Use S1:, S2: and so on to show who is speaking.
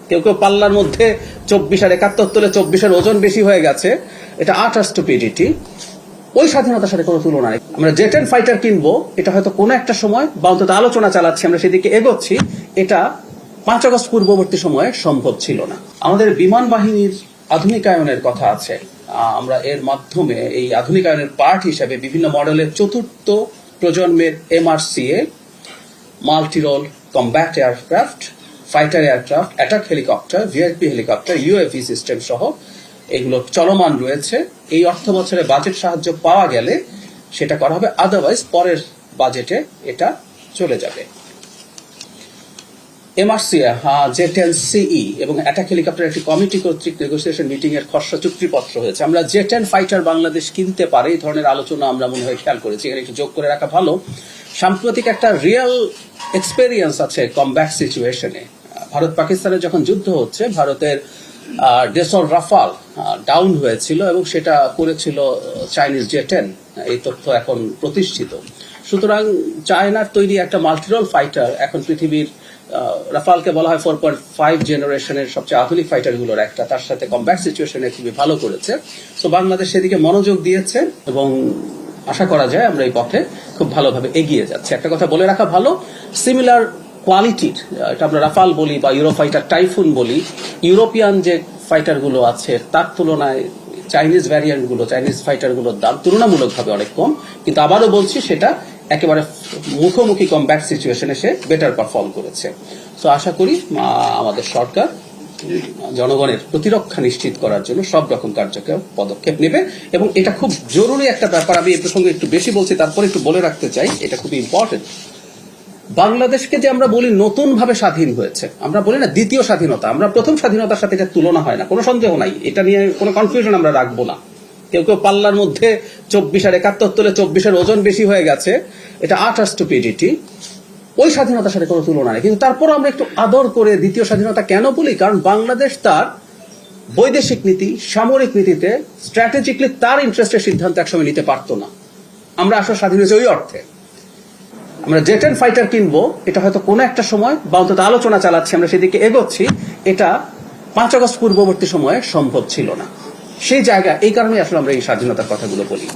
S1: কেউ কেউ পাল্লার মধ্যে 24 আর 71 তোলে 24-এর ওজন বেশি হয়ে গেছে, এটা আটার স্টুপিডিটি। ওই স্বাধীনতার সাথে কোনো তুলনা নেই। আমরা জেট এন্ড ফাইটার কিনবো, এটা হয়তো কোনো একটা সময় বা অন্তত আলোচনা চালাচ্ছি, আমরা সেদিকে এগোচ্ছি, এটা 5 আগস্ট পূর্ববর্তী সময়ে সম্ভব ছিল না। আমাদের বিমান বাহিনীর আধুনিকায়নের কথা আছে, আমরা এর মাধ্যমে এই আধুনিকায়নের পার্ট হিসেবে বিভিন্ন মডেলের 4th প্রজন্মের MRCA, multi role combat aircraft, fighter aircraft, attack helicopter, VIP helicopter, UAV system সহ এগুলো চলমান রয়েছে। এই অর্থ বছরে বাজেট সাহায্য পাওয়া গেলে সেটা করা হবে, আদারওয়াইজ পরের বাজেটে এটা চলে যাবে। MRCA, জেট-10CE এবং অ্যাটাক হেলিকপ্টার একটি কমিটি কর্তৃক নেগোসিয়েশন মিটিং এর খসড়া চুক্তিপত্র হয়েছে। আমরা জেট-10 ফাইটার বাংলাদেশ কিনতে পারে এই ধরনের আলোচনা আমরা মনে হয় খেয়াল করেছি, এখানে একটু যোগ করে রাখা ভালো। সাম্প্রতিক একটা রিয়েল এক্সপেরিয়েন্স আছে কমব্যাট সিচুয়েশনে। ভারত পাকিস্তানের যখন যুদ্ধ হচ্ছে, ভারতের ডেসল রাফাল ডাউন হয়েছিল এবং সেটা করেছিল চাইনিজ জেট-10, এই তথ্য এখন প্রতিষ্ঠিত। সুতরাং চায়নার তৈরি একটা মাল্টিরোল ফাইটার এখন পৃথিবীর, রাফালকে বলা হয় 4.5 জেনারেশনের সবচেয়ে আধুনিক ফাইটারগুলোর একটা, তার সাথে কমব্যাট সিচুয়েশনে খুবই ভালো করেছে। তো বাংলাদেশ সেদিকে মনোযোগ দিয়েছে এবং আশা করা যায় আমরা এই পথে খুব ভালোভাবে এগিয়ে যাচ্ছি। একটা কথা বলে রাখা ভালো, সিমিলার কোয়ালিটির, এটা আমরা রাফাল বলি বা ইউরো ফাইটার টাইফুন বলি, ইউরোপিয়ান যে ফাইটারগুলো আছে তার তুলনায় চাইনিজ ভ্যারিয়েন্টগুলো, চাইনিজ ফাইটারগুলোর দাম তুলনামূলকভাবে অনেক কম, কিন্তু আবারও বলছি সেটা একেবারে মুখোমুখি কমব্যাট সিচুয়েশনে সে বেটার পারফর্ম করেছে। তো আশা করি আমাদের সরকার জনগণের প্রতিরক্ষা নিশ্চিত করার জন্য সব রকম কার্যকর পদক্ষেপ নেবে এবং এটা খুব জরুরি একটা ব্যাপার। আমি এই প্রসঙ্গে একটু বেশি বলছি, তারপরে একটু বলে রাখতে চাই, এটা খুবই ইম্পর্টেন্ট। বাংলাদেশকে যে আমরা বলি নতুন ভাবে স্বাধীন হয়েছে, আমরা বলি না দ্বিতীয় স্বাধীনতা, আমরা প্রথম স্বাধীনতার সাথে এটা তুলনা হয় না, কোনো সন্দেহ নাই, এটা নিয়ে কোনো কনফিউশন আমরা রাখবো না। কেউ কেউ পাল্লার মধ্যে 24 আর 71 তোলে 24-এর ওজন বেশি হয়ে গেছে, এটা আটার স্টুপিডিটি। ওই স্বাধীনতার সাথে কোনো তুলনা নেই, কিন্তু তারপর আমরা একটু আদর করে দ্বিতীয় স্বাধীনতা কেন বলি? কারণ বাংলাদেশ তার বৈদেশিক নীতি, সামরিক নীতিতে স্ট্র্যাটেজিক্যালি তার ইন্টারেস্টের সিদ্ধান্ত একসময় নিতে পারতো না। আমরা আসলে স্বাধীন হয়েছে ওই অর্থে। আমরা জেট এন্ড ফাইটার কিনবো, এটা হয়তো কোনো একটা সময় বা অন্তত আলোচনা চালাচ্ছি, আমরা সেদিকে এগোচ্ছি, এটা 5 আগস্ট পূর্ববর্তী সময়ে সম্ভব ছিল না। সেই জায়গা, এই কারণে আসলে আমরা এই স্বাধীনতার কথাগুলো বলি।